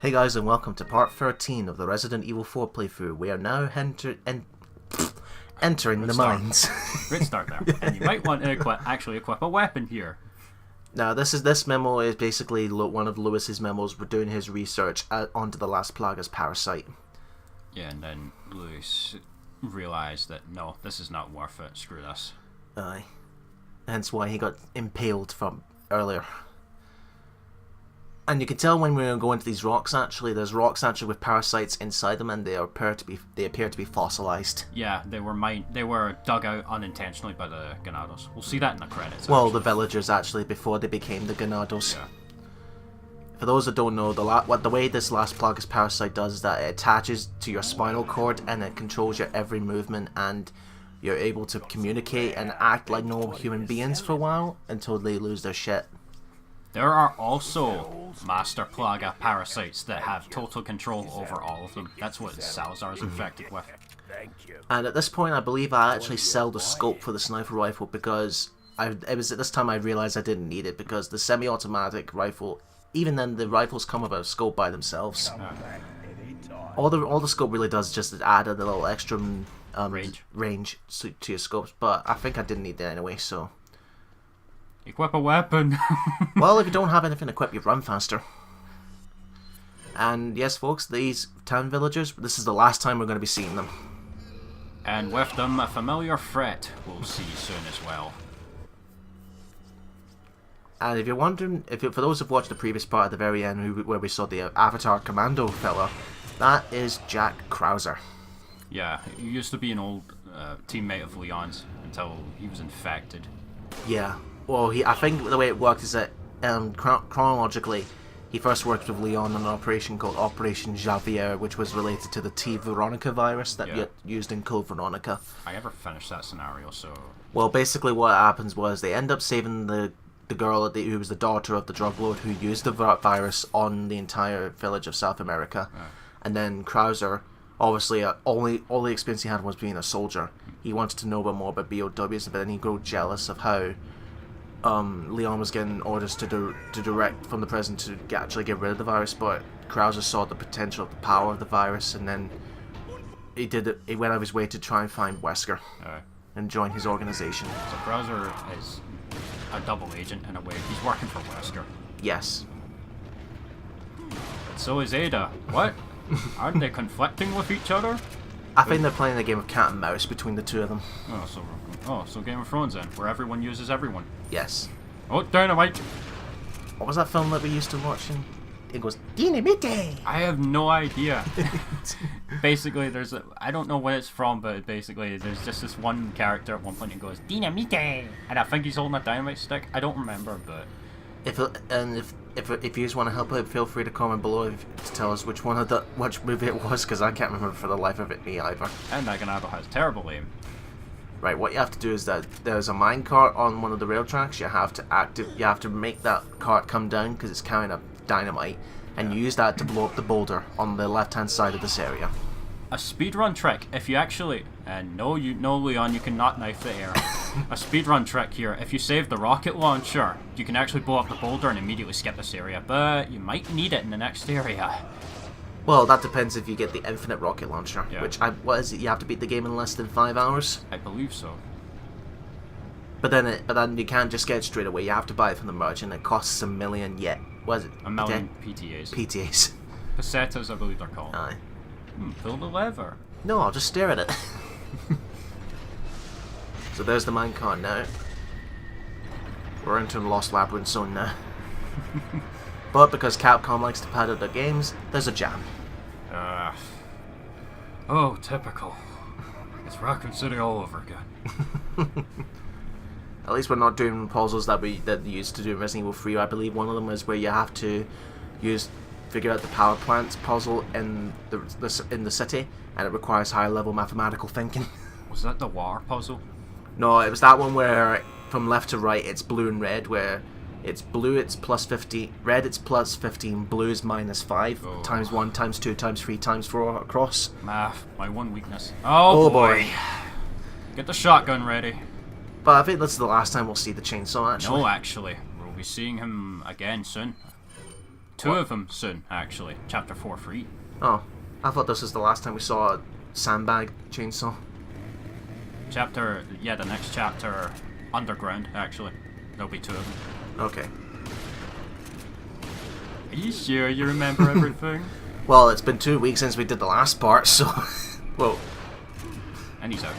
Hey guys, and welcome to part 13 of the Resident Evil 4 playthrough. We are now entering the mines. Great start there. And you might want to equip a weapon here. Now, this memo is basically one of Lewis's memos. We're doing his research onto the Las Plagas parasite. Yeah, and then Lewis realised that no, this is not worth it. Screw this. Aye. Hence why he got impaled from earlier. And you can tell when we go into these rocks, actually, there's rocks actually with parasites inside them, and they appear to be fossilized. Yeah, they were dug out unintentionally by the Ganados. We'll see that in the credits. Well, actually. the villagers actually before they became the Ganados. Yeah. For those that don't know, the way this Las Plagas parasite does is that it attaches to your spinal cord and it controls your every movement, and you're able to communicate and act like normal human beings for a while until they lose their shit. There are also Master Plaga parasites that have total control over all of them. That's what Salazar's infected with. And at this point, I believe I actually sell the scope for the sniper rifle because it was at this time I realized I didn't need it, because the semi-automatic rifle, even then, the rifles come with a scope by themselves. All the scope really does is just add a little extra range to your scopes, but I think I didn't need that anyway, so... Equip a weapon! Well, if you don't have anything equipped, you run faster. And yes, folks, these town villagers, this is the last time we're going to be seeing them. And with them, a familiar threat we'll see soon as well. And if you're wondering, for those who've watched the previous part at the very end, where we saw the Avatar Commando fella, that is Jack Krauser. Yeah, he used to be an old teammate of Leon's until he was infected. Yeah. Well, I think the way it worked is that chronologically, he first worked with Leon on an operation called Operation Javier, which was related to the T. Veronica virus that used in Code Veronica. I never finished that scenario, so... Well, basically what happens was they end up saving the girl who was the daughter of the drug lord who used the virus on the entire village of South America. And then Krauser, obviously, all the experience he had was being a soldier. He wanted to know more about BOWs, but then he grew jealous of how Leon was getting orders to direct from the president to actually get rid of the virus, but Krauser saw the potential of the power of the virus, and then he went out of his way to try and find Wesker and join his organization. So Krauser is a double agent in a way. He's working for Wesker. Yes. But so is Ada. What? Aren't they conflicting with each other? I think they're playing a game of cat and mouse between the two of them. So Game of Thrones then, where everyone uses everyone. Yes. Oh, dynamite! What was that film that we used to watch? It goes, Dynamite! I have no idea. Basically, I don't know what it's from, but basically there's just this one character at one point who goes, Dynamite! And I think he's holding a dynamite stick. I don't remember, but... If you just want to help out, feel free to comment below to tell us which movie it was, because I can't remember for the life of it, me either. And Naganado has terrible aim. Right, what you have to do is that there's a mine cart on one of the rail tracks. You have to make that cart come down because it's carrying a dynamite, and you use that to blow up the boulder on the left-hand side of this area. A speedrun trick, if you actually... And no, Leon, you cannot knife the air. A speedrun trick here, if you save the rocket launcher, you can actually blow up the boulder and immediately skip this area, but you might need it in the next area. Well, that depends if you get the infinite rocket launcher, Yeah. which, what is it, you have to beat the game in less than 5 hours? I believe so. But then you can't just get it straight away, you have to buy it from the merchant, it costs $1 million yet. What is it? A million PTAs. PTAs. Pesetas, I believe they're called. Aye. Pull the lever. No, I'll just stare at it. So there's the minecart now. We're entering Lost Labyrinth zone now. But because Capcom likes to pad out their games, there's a jam. Oh, typical. It's Raccoon City all over again. At least we're not doing puzzles that you used to do in Resident Evil 3. I believe one of them is where you have to figure out the power plants puzzle in the city, and it requires higher level mathematical thinking. Was that the war puzzle? No, it was that one where from left to right it's blue and red, where it's blue it's plus 50, red it's plus 15, blue is minus 5, times 1, times 2, times 3, times 4 across. Math, my one weakness. Oh boy. Get the shotgun ready. But I think this is the last time we'll see the chainsaw, actually. No, actually. We'll be seeing him again soon. 2 of them soon, actually. Chapter 4 free. Oh, I thought this was the last time we saw a sandbag chainsaw. The next chapter, underground, actually. There'll be 2 of them. Okay. Are you sure you remember everything? Well, it's been 2 weeks since we did the last part, so... Whoa. And he's out.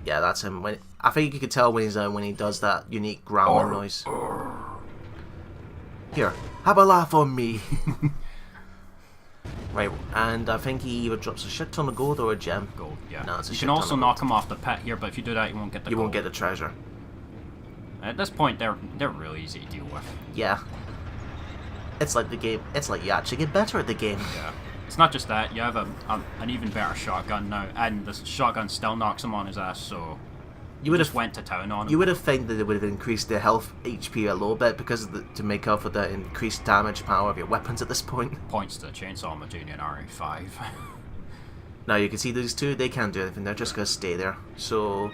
Yeah, that's him. I think you could tell when he's out when he does that unique growling noise. Here, have a laugh on me. Right, and I think he either drops a shit ton of gold or a gem. Gold, yeah. No, it's a you shit can ton also of knock gold. him off the pit here, but if you do that, you won't get the You gold. won't get the treasure. At this point, they're really easy to deal with. Yeah. It's like the game. It's like you actually get better at the game. Yeah. It's not just that, you have an even better shotgun now, and the shotgun still knocks him on his ass, so... You would just have went to town on him. You would have think that it would have increased the health HP a little bit because of to make up for the increased damage power of your weapons at this point. Points to Chainsaw Majuni and RE5. Now you can see these two, they can't do anything, they're just going to stay there. So,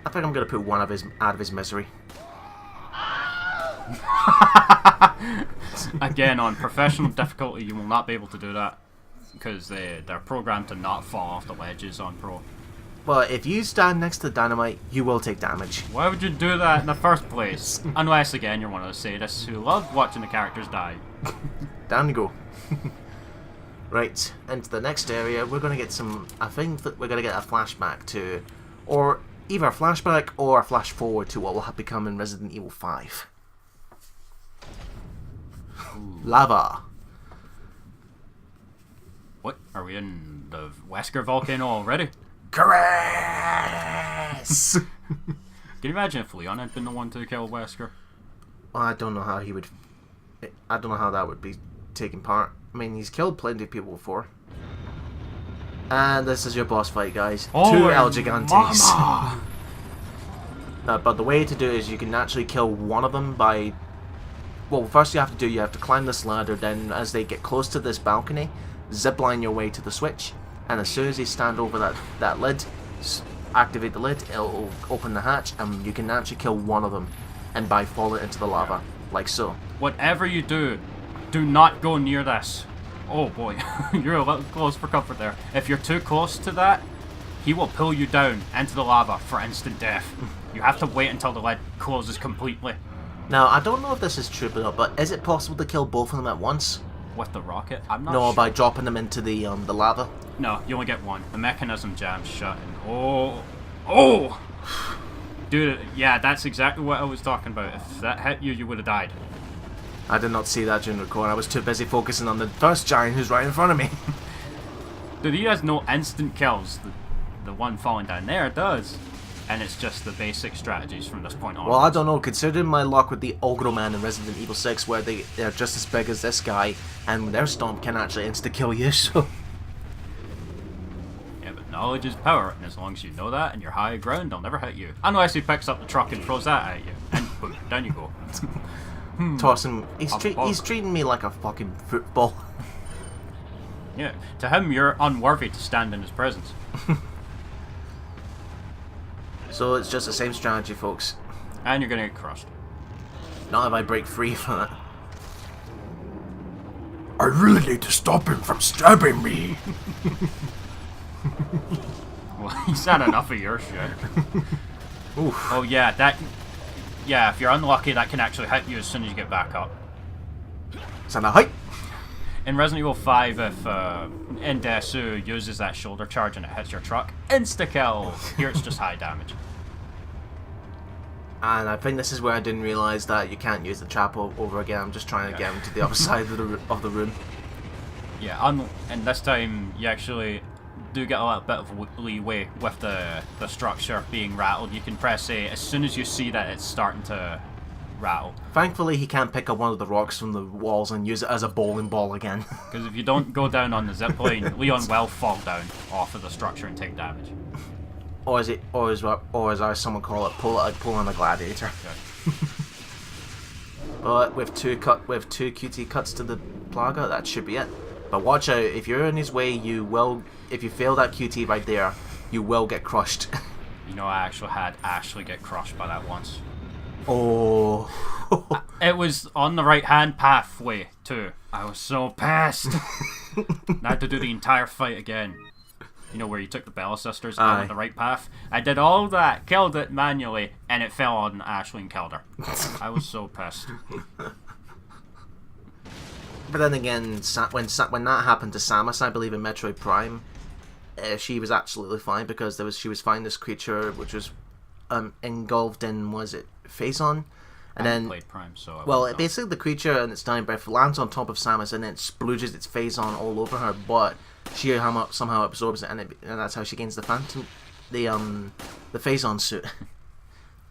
I think I'm going to put one of his out of his misery. Again, on professional difficulty, you will not be able to do that because they're programmed to not fall off the ledges on pro. Well, if you stand next to dynamite, you will take damage. Why would you do that in the first place? Unless, again, you're one of the sadists who love watching the characters die. Down you go. Right, into the next area, we're going to get some... I think that we're going to get a flashback to... Or either a flashback or a flash forward to what will have become in Resident Evil 5. Ooh. Lava. What? Are we in the Wesker volcano already? Caress! Can you imagine if Leon had been the one to kill Wesker? Well, I don't know how he would... I don't know how that would be taking part. I mean, he's killed plenty of people before. And this is your boss fight, guys. Oh, 2 El Gigantes. mama! But the way to do it is you can actually kill one of them by... Well, first you have to climb this ladder, then as they get close to this balcony, zipline your way to the switch, and as soon as you stand over that lid, activate the lid, it'll open the hatch, and you can actually kill one of them, and by falling into the lava, like so. Whatever you do, do not go near this. Oh boy, you're a little close for comfort there. If you're too close to that, he will pull you down into the lava for instant death. You have to wait until the lid closes completely. Now, I don't know if this is true or not, but is it possible to kill both of them at once? With the rocket? I'm not No, sure. by dropping them into the lava. No, you only get one. The mechanism jams shut and oh! Dude, yeah, that's exactly what I was talking about. If that hit you, you would have died. I did not see that during the record. I was too busy focusing on the first giant who's right in front of me. Dude, he has no instant kills. The one falling down there does. And it's just the basic strategies from this point on. Well, I don't know, considering my luck with the Ogro Man in Resident Evil 6, where they're just as big as this guy, and their stomp can actually insta-kill you, so... Yeah, but knowledge is power, and as long as you know that, and you're high ground, they'll never hit you. Unless he picks up the truck and throws that at you, and boom, down you go. Tossing... He's treating me like a fucking football. Yeah, to him, you're unworthy to stand in his presence. So it's just the same strategy, folks. And you're gonna get crushed. Not if I break free from it. I really need to stop him from stabbing me. Well, he's had enough of your shit. Oof. Oh yeah, that... Yeah, if you're unlucky, that can actually hit you as soon as you get back up. Send a height. In Resident Evil 5, if Indesu uses that shoulder charge and it hits your truck, insta-kill! Here it's just high damage. And I think this is where I didn't realise that you can't use the trap over again. I'm just trying to get him to the other side of the room. Yeah, and this time you actually do get a little bit of leeway with the structure being rattled. You can press A as soon as you see that it's starting to rattle. Thankfully, he can't pick up one of the rocks from the walls and use it as a bowling ball again. Because if you don't go down on the zipline, Leon will fall down off of the structure and take damage. Or as someone call it, pull on a gladiator. Okay. But with two QT cuts to the Plaga, that should be it. But watch out, if you're in his way, if you fail that QT right there, you will get crushed. You know, I actually had Ashley get crushed by that once. Oh. It was on the right-hand pathway, too. I was so pissed. I had to do the entire fight again. You know, where you took the Bella sisters down the right path? I did all that, killed it manually, and it fell on Ashley and killed her. I was so pissed. But then again, when that happened to Samus, I believe in Metroid Prime, she was absolutely fine because she was fighting this creature which was engulfed in, was it Phazon? And then played Prime, so basically the creature and its dying breath lands on top of Samus and then splooges its Phazon all over her, but she somehow absorbs it, and that's how she gains the Phazon suit.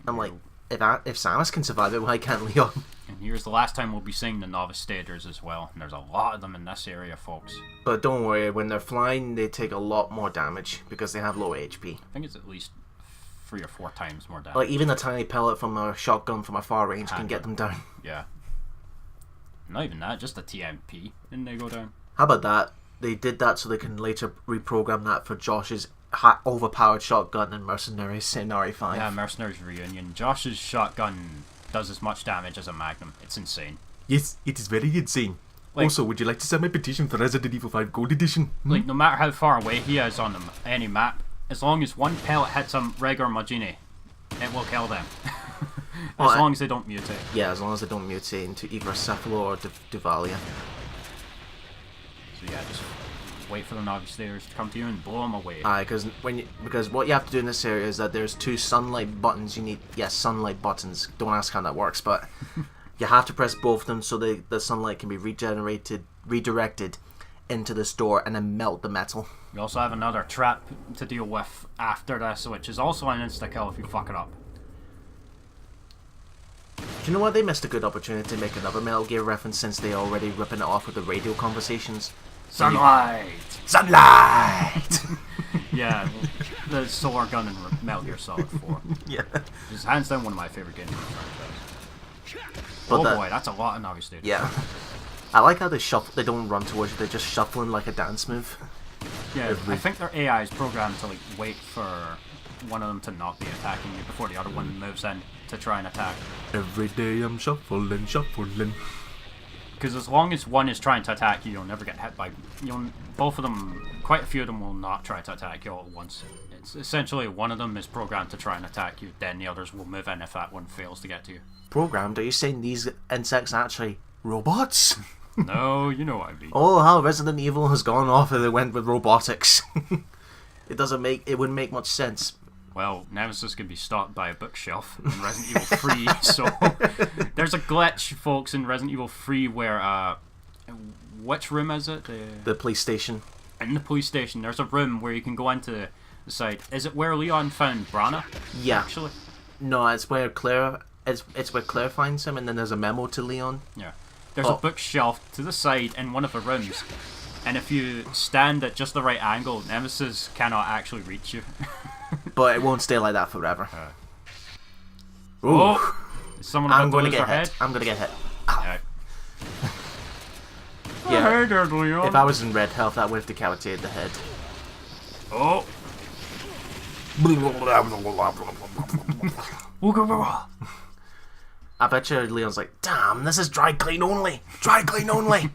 I'm like, if Samus can survive it, why can't Leon? And here's the last time we'll be seeing the novice stagers as well. And there's a lot of them in this area, folks. But don't worry, when they're flying, they take a lot more damage because they have low HP. I think it's at least 3 or 4 times more damage. Like, even a tiny pellet from a shotgun from a far range can get them down. Yeah. Not even that, just a TMP, and they go down. How about that? They did that so they can later reprogram that for Josh's overpowered shotgun in Mercenaries Scenari 5. Yeah, Mercenaries Reunion. Josh's shotgun does as much damage as a Magnum. It's insane. Yes, it is very insane. Like, also, would you like to send my petition for Resident Evil 5 Gold Edition? Like, no matter how far away he is on any map, as long as one pellet hits a regular Majini, it will kill them. As long as they don't mutate. Yeah, as long as they don't mutate into either Cephalo or Duvalia. So yeah, just wait for the novice stairs to come to you and blow them away. Because what you have to do in this area is that there's 2 sunlight buttons. You need sunlight buttons. Don't ask how that works, but you have to press both of them so the sunlight can be redirected into this door and then melt the metal. You also have another trap to deal with after this, which is also an insta kill if you fuck it up. Do you know what? They missed a good opportunity to make another Metal Gear reference since they already ripping it off with the radio conversations. Sunlight! Sunlight! Yeah, the Solar Gun in Metal Gear Solid 4. Yeah. It's hands down one of my favourite games in the franchise. Boy, that's a lot of novice dudes. Yeah. I like how they don't run towards you, they're just shuffling like a dance move. Yeah, I think their AI is programmed to like wait for one of them to not be attacking you before the other one moves in to try and attack. Every day I'm shuffling. Because as long as one is trying to attack you, you'll never get hit by... both of them, quite a few of them will not try to attack you all at once. It's essentially one of them is programmed to try and attack you, then the others will move in if that one fails to get to you. Programmed? Are you saying these insects are actually robots? No, you know what I mean. Oh, how Resident Evil has gone off and they went with robotics. It wouldn't make much sense. Well, Nemesis can be stopped by a bookshelf in Resident Evil 3, so there's a glitch, folks, in Resident Evil 3 where, which room is it? The police station. In the police station, there's a room where you can go into the side. Is it where Leon found Brana? Yeah. Actually? No, it's where Claire finds him, and then there's a memo to Leon. Yeah. There's a bookshelf to the side in one of the rooms, and if you stand at just the right angle, Nemesis cannot actually reach you. But it won't stay like that forever. Oh! Is someone about I'm going to lose get their hit. head? I'm going to get hit. Yeah. Yeah. Hey there, Leon. If I was in red health, that would have decapitated the head. Oh! I bet you Leon's like, damn, this is dry clean only. Dry clean only.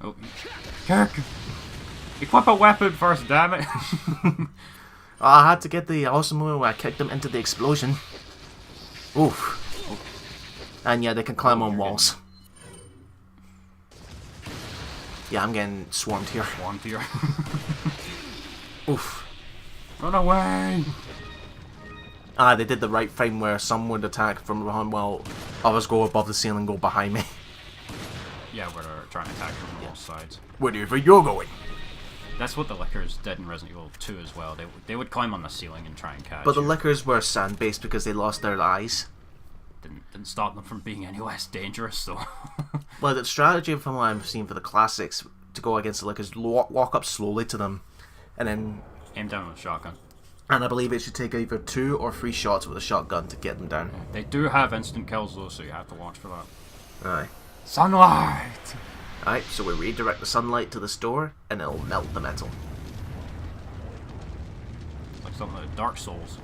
Oh. Kirk! Equip a weapon first, damn it! I had to get the awesome move where I kicked him into the explosion. Oof. And yeah, they can climb on walls. Yeah, I'm getting swarmed here. Swarmed here. Oof. Run away! They did the right thing where some would attack from behind while others go above the ceiling and go behind me. Yeah, where they're trying to attack from both sides. Wherever you're going. That's what the Lickers did in Resident Evil 2 as well. They would climb on the ceiling and try and catch But the you. Lickers were sand-based because they lost their eyes. Didn't stop them from being any less dangerous, though. Well, the strategy from what I've seen for the classics to go against the Lickers, walk up slowly to them, and then... Aim down with a shotgun. And I believe it should take either 2 or 3 shots with a shotgun to get them down. They do have instant kills, though, so you have to watch for that. Aye. Sunlight! Alright, so we redirect the sunlight to the store, and it'll melt the metal. It's like something like Dark Souls.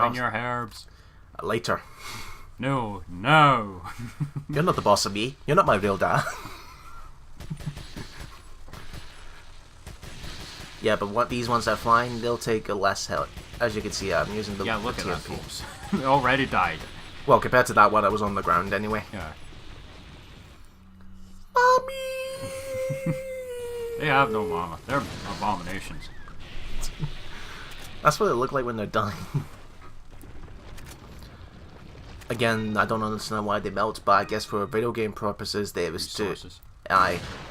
Find your herbs. Later. No, no. You're not the boss of me. You're not my real dad. Yeah, but what these ones that are flying, they'll take a less hit. As you can see, I'm using the Yeah, look the at that, TMP. folks. They already died. Well, compared to that one that was on the ground anyway. Yeah. Mommy! They have no mama. They're abominations. That's what it looked like when they're dying. Again, I don't understand why they melt, but I guess for video game purposes, they was to Resources.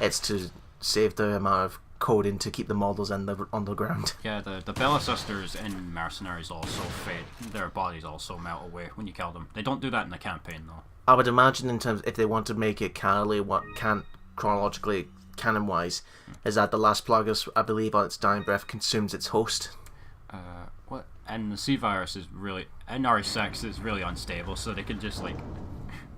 it's to save the amount of coding to keep the models on the ground. Yeah, the Bella sisters in Mercenaries also fade. Their bodies also melt away when you kill them. They don't do that in the campaign, though. I would imagine in terms if they want to make it chronologically canon-wise, is that the last Plagas, I believe, on its dying breath consumes its host. What? And the C virus is really... And RE6 is really unstable, so they can just, like,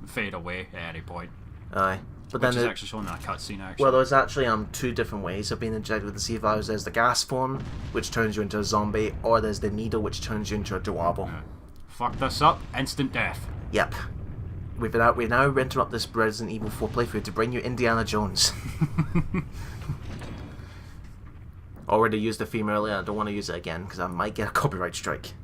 fade away at any point. Aye. But Which then is it, actually shown in that cutscene, actually. well, there's actually two different ways of being injected with the C virus. There's the gas form, which turns you into a zombie, or there's the needle, which turns you into a Dewabo. Fuck this up, instant death. Yep. We now interrupt this Resident Evil 4 playthrough to bring you Indiana Jones. Already used the theme earlier, I don't want to use it again, because I might get a copyright strike.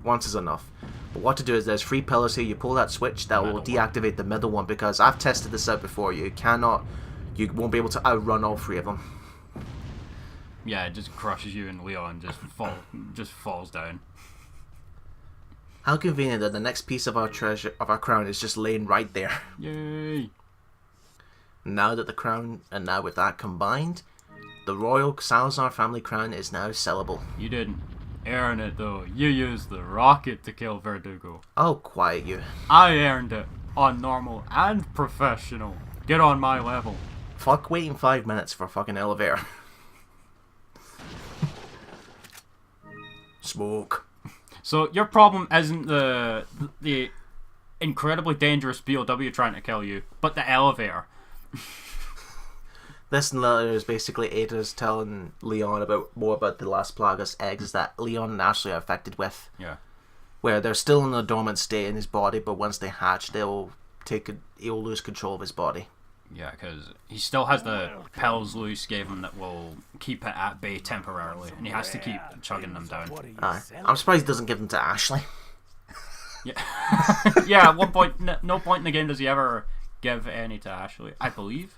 Once is enough. But what to do is there's 3 pillars here, you pull that switch, that will deactivate the middle one, because I've tested this out before, you won't be able to outrun all 3 of them. Yeah, it just crushes you and Leon just falls down. How convenient that the next piece of our treasure, of our crown, is just laying right there. Yay! Now that the crown, and now with that combined, the Royal Salazar family crown is now sellable. You didn't earn it though. You used the rocket to kill Verdugo. Oh, quiet you. I earned it on normal and professional. Get on my level. Fuck waiting 5 minutes for a fucking elevator. Smoke. So your problem isn't the incredibly dangerous BOW trying to kill you, but the elevator. This letter is basically Ada's telling Leon more about the last Plagas eggs that Leon and Ashley are affected with. Yeah. Where they're still in a dormant state in his body, but once they hatch, he'll lose control of his body. Yeah, because he still has the pills Luis gave him that will keep it at bay temporarily, and he has to keep chugging them down. I'm surprised he doesn't give them to Ashley. Yeah, yeah. At one point, no point in the game does he ever give any to Ashley, I believe.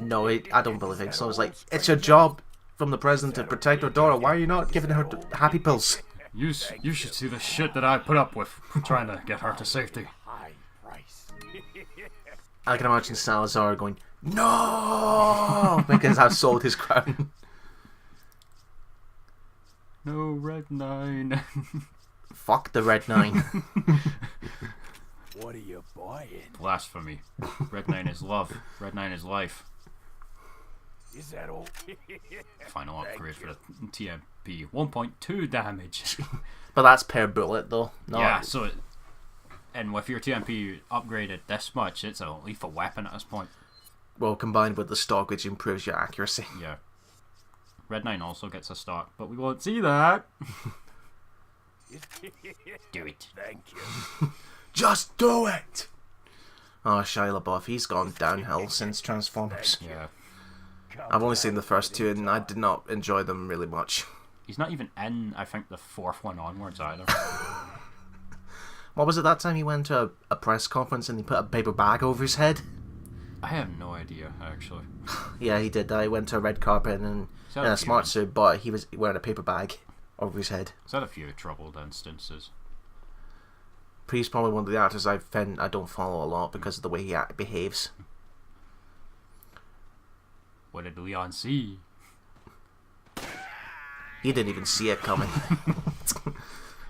No, I don't believe so. It's like, it's your job from the president to protect her daughter. Why are you not giving her happy pills? You should see the shit that I put up with trying to get her to safety. I can imagine Salazar going, no, because I've sold his crown. No, Red 9. Fuck the Red 9. What are you buying? Blasphemy. Red 9 is love. Red 9 is life. Is that all? Final upgrade for the TMP. 1.2 damage. But that's per bullet, though. No, Yeah, so and with your TMP upgraded this much, it's a lethal weapon at this point. well, combined with the stock, which improves your accuracy. Yeah. Red 9 also gets a stock, but we won't see that. Do it. Thank you. Just do it! Oh, Shia LaBeouf, he's gone downhill since Transformers. Yeah. I've only seen the first 2 and I did not enjoy them really much. He's not even in, I think, the 4th one onwards either. What was it that time he went to a press conference and he put a paper bag over his head? I have no idea, actually. Yeah, he did that. He went to a red carpet and that in a a few? smart suit, but he was wearing a paper bag over his head. Is that a few troubled instances? He's probably one of the actors I don't follow a lot because of the way he behaves. What did Leon see? He didn't even see it coming.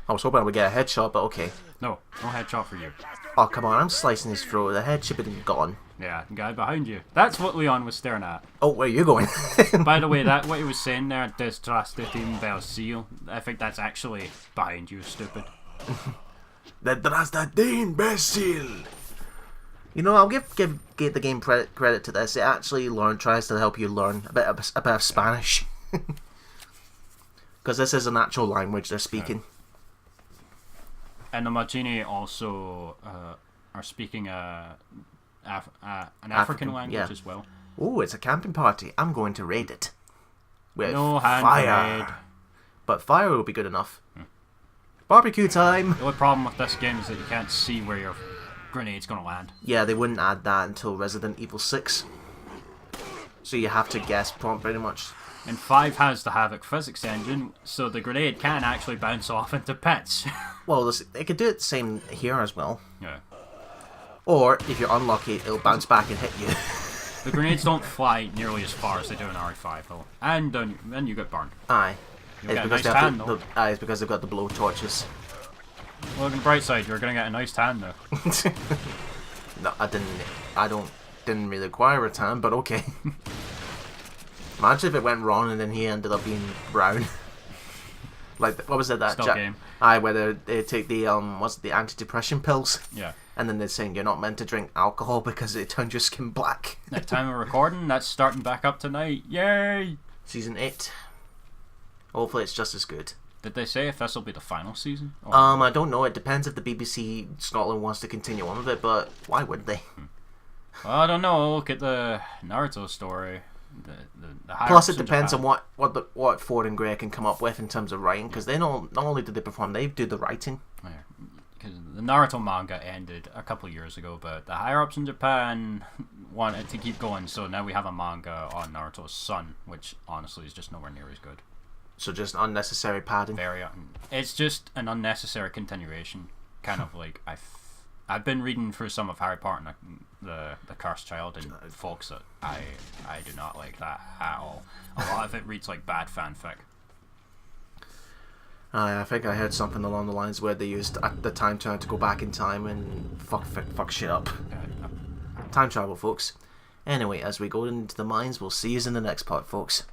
I was hoping I would get a headshot, but okay. No headshot for you. Oh, come on, I'm slicing his throat. The head should have been gone. Yeah, the guy behind you. That's what Leon was staring at. Oh, where are you going? By the way, that what he was saying there, distrust the team seal. I think that's actually behind you, stupid. That's the imbecile. You know, I'll give the game credit to this. It actually tries to help you learn a bit of Spanish. Because this is an actual language they're speaking. And the Majini also are speaking an African language yeah. as well. Oh, it's a camping party. I'm going to raid it. With No hand fire. grenade. But fire will be good enough. Barbecue time! The only problem with this game is that you can't see where your grenade's gonna land. Yeah, they wouldn't add that until Resident Evil 6. So you have to guess pretty much. And 5 has the Havoc physics engine, so the grenade can actually bounce off into pits. Well, they could do it the same here as well. Yeah. Or, if you're unlucky, it'll bounce back and hit you. The grenades don't fly nearly as far as they do in RE5 though. And then you get burned. Aye. You'll get a because nice they have tan though. it's because they've got the blow torches. Well, on the bright side, you're gonna get a nice tan though. No, didn't really require a tan, but okay. Imagine if it went wrong and then he ended up being brown. Like, what was it, that Still game. Aye, where they take the what's it, the antidepressant pills, Yeah. and then they're saying you're not meant to drink alcohol because it turns your skin black. At time of recording, that's starting back up tonight. Yay! Season 8. Hopefully it's just as good. Did they say if this will be the final season? Or I don't know. It depends if the BBC Scotland wants to continue on with it, but why would they? well, I don't know. Look at the Naruto story. The Plus, it depends on what Ford and Gray can come up with in terms of writing, because they not only do they perform, they do the writing. Because the Naruto manga ended a couple of years ago, but the higher ups in Japan wanted to keep going, so now we have a manga on Naruto's son, which honestly is just nowhere near as good. So just unnecessary padding. It's just an unnecessary continuation. Kind of like I've been reading through some of Harry Potter and the Cursed Child, and folks, that I do not like that at all. A lot of it reads like bad fanfic. I think I heard something along the lines where they used the time turner to go back in time and fuck shit up. Time travel, folks. Anyway, as we go into the mines, we'll see you in the next part, folks.